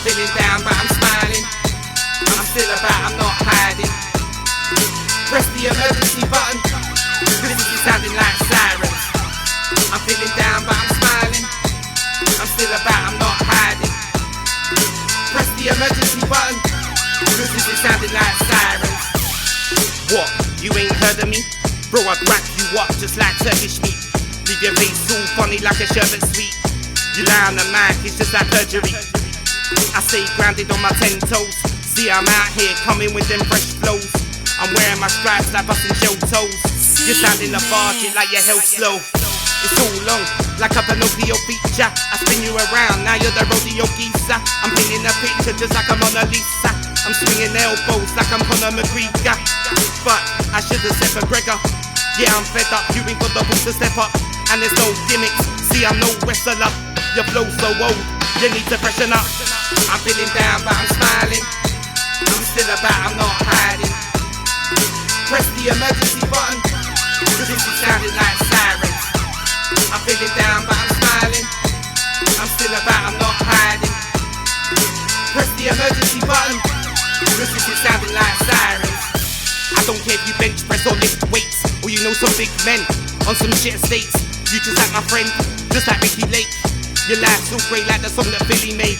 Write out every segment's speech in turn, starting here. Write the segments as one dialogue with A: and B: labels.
A: feeling down but I'm smiling. I'm still about, I'm not hiding. Press the emergency button, cause this is sounding like sirens. I'm feeling down but I'm smiling. I'm still about, I'm not hiding. Press the emergency button, cause this is sounding like sirens. What? You ain't heard of me? Bro, I'd wrap you up just like Turkish meat. Leave your face all funny like a sherbet sweet. You lie on the mic, it's just like perjury. I stay grounded on my 10 toes. See, I'm out here coming with them fresh flows. I'm wearing my stripes like busting shell toes. You're sounding lethargic like your health slow. It's all long, like a Pinocchio feature. I spin you around, now you're the rodeo geezer. I'm painting a picture just like a Mona Lisa. I'm swinging elbows like I'm Conor McGregor. But I should've said McGregor. Yeah, I'm fed up, you ain't got the balls to step up. And there's no gimmicks, see I'm no wrestler. Your flow's so old, you need to freshen up. I'm feeling down but I'm smiling. I'm still about, I'm not hiding. Press the emergency button, cause this is sounding like sirens. I'm feeling down but I'm smiling. I'm still about, I'm not hiding. Press the emergency button, cause this is sounding like sirens. I don't care if you bench press or lift weights, or you know some big men on some shit estates. You just like my friend, just like Ricky Lake. Your life's so great like the song that Billy made.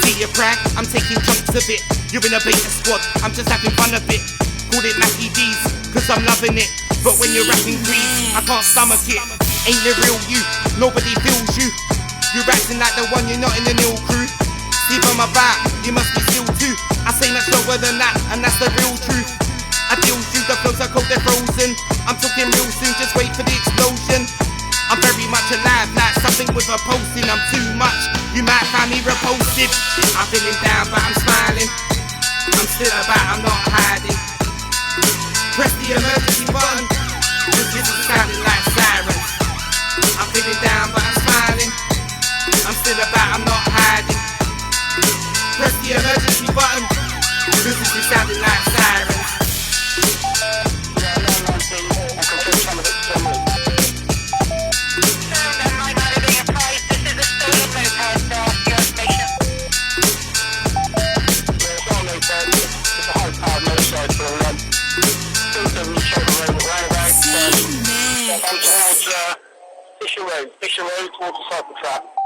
A: See your brag, I'm taking chunks of it. You're in a beta squad, I'm just having fun of it. Call it Mackie D's, cause I'm loving it. But when you're rapping grease, I can't stomach it. Ain't the real you, nobody feels you. You're acting like the one, you're not in the nil crew. See from my back, you must be still too. I say much lower than that, and that's the real truth. I deal you, the flows are cold, they're frozen. I'm talking real soon, just wait for the explosion. I'm very much alive, like something with a posting. I'm too much, you might find me repulsive. I'm feeling down but I'm smiling. I'm still about, I'm not hiding. Press the emergency button, cause this is sounding like sirens. I'm feeling down but I'm smiling. I'm still about, I'm not hiding. Press the emergency button, cause this is sounding like sirens.
B: Fisher Road towards the cycle track.